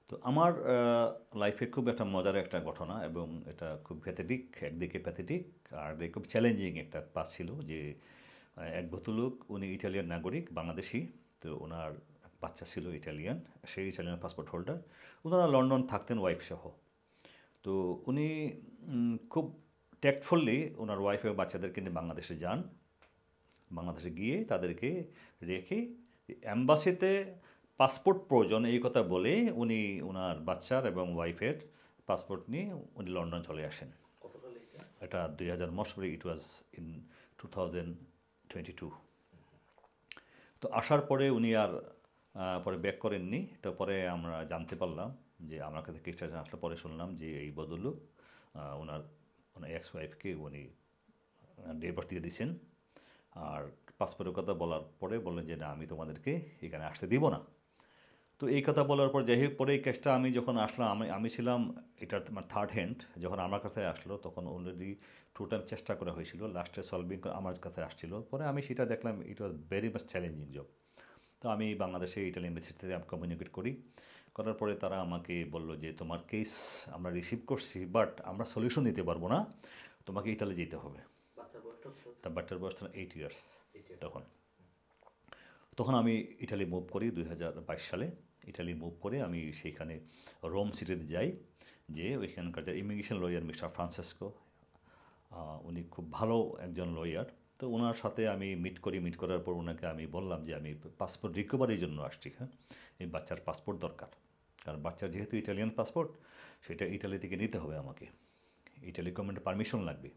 তো আমার লাইফে খুব একটা মজার একটা ঘটনা এবং এটা খুব প্যাথেটিক, একদিকে প্যাথেটিক আর একদিকে খুব চ্যালেঞ্জিং একটা পাস ছিল যে এক ভদ্রলোক, উনি ইটালিয়ান নাগরিক, বাংলাদেশি। তো ওনার বাচ্চা ছিল ইটালিয়ান, সেই ইটালিয়ান পাসপোর্ট হোল্ডার। ওনারা লন্ডন থাকতেন ওয়াইফ সহ। তো উনি খুব ট্যাক্টফুলি ওনার ওয়াইফ এবং বাচ্চাদেরকে নিয়ে বাংলাদেশে যান। বাংলাদেশে গিয়ে তাদেরকে রেখে অ্যাম্বাসিতে পাসপোর্ট প্রয়োজন এই কথা বলে উনি ওনার বাচ্চার এবং ওয়াইফের পাসপোর্ট নিয়ে উনি লন্ডন চলে আসেন। এটা 2000 most probably it was in 2022। তো আসার পরে উনি আর পরে ব্যাক করেননি। তো পরে আমরা জানতে পারলাম যে আমার কাছে কেসটা আসলে পরে শুনলাম যে এই বদলুক ওনার ওনার এক্স ওয়াইফকে উনি ডিভোর্স দিয়ে দিয়েছেন। আর পাসপোর্টের কথা বলার পরে বললেন যে না, আমি তোমাদেরকে এখানে আসতে দিব না। তো এই কথা বলার পর যাই হোক, পরে এই কেসটা আমি যখন আসলাম, আমি ছিলাম এটার আমার থার্ড হ্যান্ড। যখন আমার কাছে আসলো তখন অলরেডি টু টাইম চেষ্টা করা হয়েছিল, লাস্টে সলভিং আমার কাছে আসছিল। পরে আমি সেটা দেখলাম it was very much challenging job. তো আমি বাংলাদেশে ইটালি এম্বাসির সাথে আমি কমিউনিকেট করি। করার পরে তারা আমাকে বলল যে তোমার কেস আমরা রিসিভ করছি, বাট আমরা সলিউশন দিতে পারবো না, তোমাকে ইটালি যেতে হবে। তা বাচ্চার বয়স তখন 8 ইয়ার্স। তখন তখন আমি ইটালি মুভ করি 2022 সালে। ইটালি মুভ করে আমি সেইখানে রোম সিটিতে যাই, যে ওইখানকার যে ইমিগ্রেশন লয়ার মিস্টার ফ্রান্সেসকো, উনি খুব ভালো একজন লয়ার। তো ওনার সাথে আমি মিট করি। মিট করার পর ওনাকে আমি বললাম যে আমি পাসপোর্ট রিকভারির জন্য আসছি। হ্যাঁ, এই বাচ্চার পাসপোর্ট দরকার, কারণ বাচ্চার যেহেতু ইটালিয়ান পাসপোর্ট, সেটা ইটালি থেকে নিতে হবে আমাকে, ইটালি গভর্নমেন্টের পারমিশন লাগবে।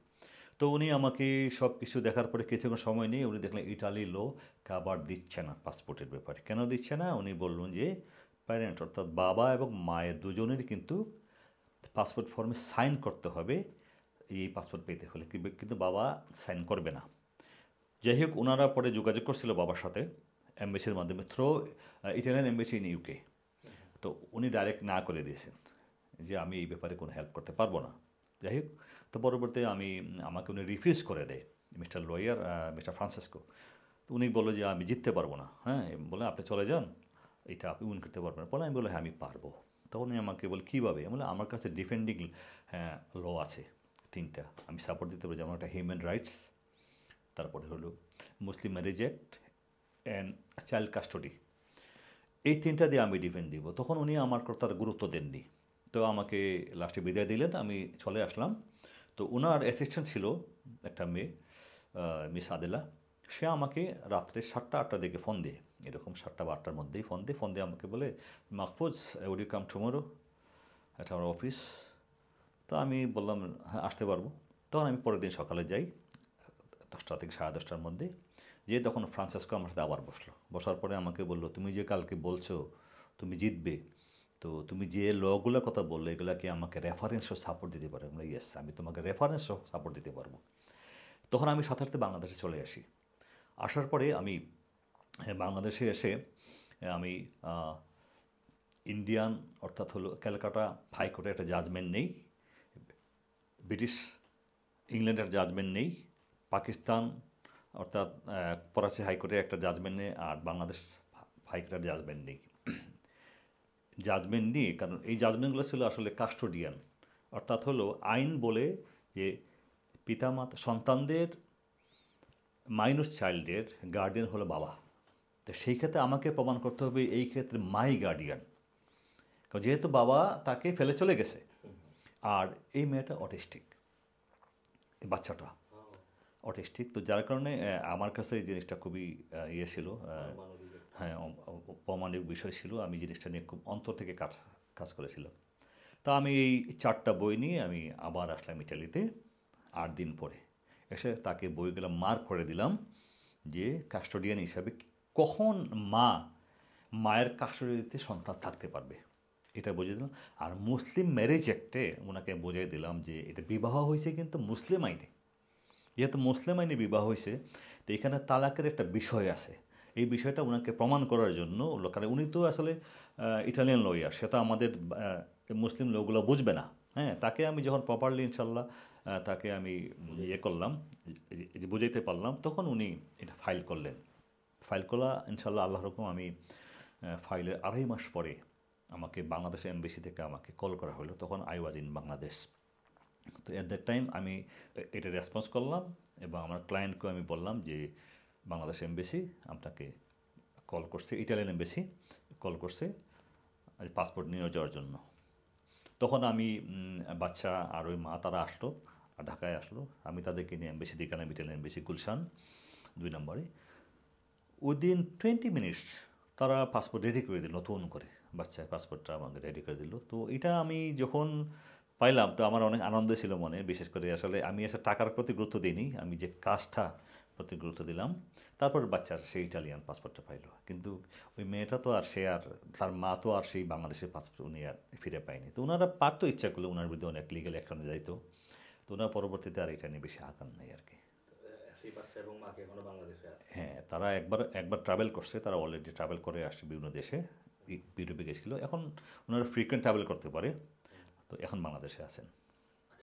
তো উনি আমাকে সব কিছু দেখার পরে কিছুক্ষণ সময় নিয়ে উনি দেখলেন ইটালি ল কাভার দিচ্ছে না পাসপোর্টের ব্যাপারে। কেন দিচ্ছে না? উনি বললেন যে প্যারেন্ট অর্থাৎ বাবা এবং মায়ের দুজনের কিন্তু পাসপোর্ট ফর্মে সাইন করতে হবে এই পাসপোর্ট পেতে হলে, কিন্তু বাবা সাইন করবে না। যাই হোক, ওনারা পরে যোগাযোগ করছিল বাবার সাথে এমবেসির মাধ্যমে, through Italian embassy in UK. তো উনি ডাইরেক্ট না করে দিয়েছেন যে আমি এই ব্যাপারে কোনো হেল্প করতে পারবো না। যাই হোক, তো পরবর্তীতে আমাকে উনি রিফিউজ করে দেয়, মিস্টার লয়ার মিস্টার ফ্রান্সিসকো। তো উনি বললো যে আমি জিততে পারবো না। হ্যাঁ, বলে আপনি চলে যান, এটা আপনি উইন করতে পারবেন না। বলে আমি বলি হ্যাঁ আমি পারবো। তখন উনি আমাকে বলে কীভাবে? আমি বলে আমার কাছে ডিফেন্ডিং ল আছে 3টা, আমি সাপোর্ট দিতে পারি। যেমন একটা হিউম্যান রাইটস, তারপরে হলো মুসলিম marriage act and child custody. এই 3টা দিয়ে আমি ডিফেন্ড দিব। তখন উনি আমার কথার গুরুত্ব দেননি। তো আমাকে লাস্টে বিদায় দিলেন, আমি চলে আসলাম। তো ওনার অ্যাসিস্ট্যান্ট ছিল একটা মেয়ে, মিস আদেলা। সে আমাকে রাত্রে 7টা-8টার দিকে ফোন দেয়, এরকম 7টা বা 8টার মধ্যেই ফোন দিয়ে আমাকে বলে, Mahfuz would you come tomorrow এটা আমার অফিস। তো আমি বললাম হ্যাঁ আসতে পারবো। তখন আমি পরের দিন সকালে যাই 10টা থেকে 10:30টার মধ্যে। যে তখন ফ্রান্সিসকো আমার সাথে আবার বসার পরে আমাকে বললো, তুমি যে কালকে বলছো তুমি জিতবে, তো তুমি যে লগুলোর কথা বললে এগুলা কি আমাকে রেফারেন্স সহ সাপোর্ট দিতে পারো? আমরা ইয়েস, আমি তোমাকে রেফারেন্স সহ সাপোর্ট দিতে পারবো। তখন আমি সাথে সাথে বাংলাদেশে চলে আসি। আসার পরে আমি বাংলাদেশে এসে আমি ইন্ডিয়ান অর্থাৎ হলো ক্যালকাটা হাইকোর্টে একটা জাজমেন্ট নেই, ব্রিটিশ ইংল্যান্ডের জাজমেন্ট নেই, পাকিস্তান অর্থাৎ করাচি হাইকোর্টের একটা জাজমেন্ট নেই, আর বাংলাদেশ হাইকোর্টের জাজমেন্ট নেই। জাজমেন্ট নিয়ে, কারণ এই জাজমেন্টগুলো ছিল আসলে কাস্টোডিয়ান, অর্থাৎ হলো আইন বলে যে পিতামাতা সন্তানদের মাইনর চাইল্ডের গার্ডিয়ান হলো বাবা। তো সেই ক্ষেত্রে আমাকে প্রমাণ করতে হবে এই ক্ষেত্রে মাই গার্ডিয়ান, কারণ যেহেতু বাবা তাকে ফেলে চলে গেছে। আর এই মেয়েটা অটিস্টিক, বাচ্চাটা অটিস্টিক। তো যার কারণে আমার কাছে এই জিনিসটা খুবই ইয়ে ছিল, হ্যাঁ অমানবিক বিষয় ছিল। আমি জিনিসটা নিয়ে খুব অন্তর থেকে কাজ করেছিলাম। তা আমি এই 4টা বই নিয়ে আমি আবার আসলাম ইটালিতে 8 দিন পরে। এসে তাকে বইগুলো মার্ক করে দিলাম যে কাস্টোডিয়ান হিসাবে কখন মায়ের কাস্টোডিতে সন্তান থাকতে পারবে, এটা বুঝিয়ে দিলাম। আর মুসলিম ম্যারেজ অ্যাক্টে ওনাকে বুঝিয়ে দিলাম যে এটা বিবাহ হয়েছে কিন্তু মুসলিম আইনে, যেহেতু মুসলিম আইনে বিবাহ হয়েছে, তো এখানে তালাকের একটা বিষয় আছে। এই বিষয়টা ওনাকে প্রমাণ করার জন্য, কারণ উনি তো আসলে ইটালিয়ান লয়ার, সেটা আমাদের মুসলিম লোকগুলো বুঝবে না। হ্যাঁ, তাকে আমি যখন প্রপারলি ইনশাল্লাহ তাকে আমি ইয়ে করলাম, যে বুঝাইতে পারলাম, তখন উনি এটা ফাইল করলেন। ফাইল করা ইনশাল্লাহ আল্লাহর হুকুম আমি ফাইলের 2.5 মাস পরে আমাকে বাংলাদেশ এমবেসি থেকে আমাকে কল করা হলো, তখন আই ওয়াজ ইন বাংলাদেশ। তো অ্যাট দ্যাট টাইম আমি এটা রেসপন্স করলাম এবং আমার ক্লায়েন্টকে আমি বললাম যে বাংলাদেশ এমবেসি আপনাকে কল করছে, ইটালিয়ান এমবেসি কল করছে পাসপোর্ট নিয়ে যাওয়ার জন্য। তখন আমি বাচ্চা আর ওই মা তারা আসলো, ঢাকায় আসলো, আমি তাদেরকে নিয়ে এমবেসি দিয়ে গেলাম, ইটালিয়ান এমবেসি গুলশান 2 নম্বরে। উইদিন 20 মিনিটস তারা পাসপোর্ট রেডি করে দিল, নতুন করে বাচ্চার পাসপোর্টটা আমাকে রেডি করে দিল। তো এটা আমি যখন পাইলাম তো আমার অনেক আনন্দ ছিল মনে, বিশেষ করে আসলে আমি আসলে টাকার প্রতি গুরুত্ব দিইনি, আমি যে কাজটা প্রতি গুরুত্ব দিলাম। তারপর বাচ্চার সেই ইটালিয়ান পাসপোর্টটা পাইলো, কিন্তু ওই মেয়েটা তো আর সে আর তার মা তো আর সেই বাংলাদেশের পাসপোর্ট উনি আর ফিরে পায়নি। তো ওনারা পারতো ইচ্ছা করলে ওনার বিরুদ্ধে অনেক লিগেল অ্যাকশনে যাইতো, তো ওনার পরবর্তীতে আর এটা নিয়ে বেশি আগান নেই আর কি। সেই বাচ্চা এবং মাকে এখনো বাংলাদেশে আছে। হ্যাঁ, তারা একবার ট্রাভেল করছে, তারা অলরেডি ট্রাভেল করে আসছে বিভিন্ন দেশে, ইউরোপে গেছিলো, এখন ওনারা ফ্রিকোয়েন্ট ট্রাভেল করতে পারে, তো এখন বাংলাদেশে আছেন।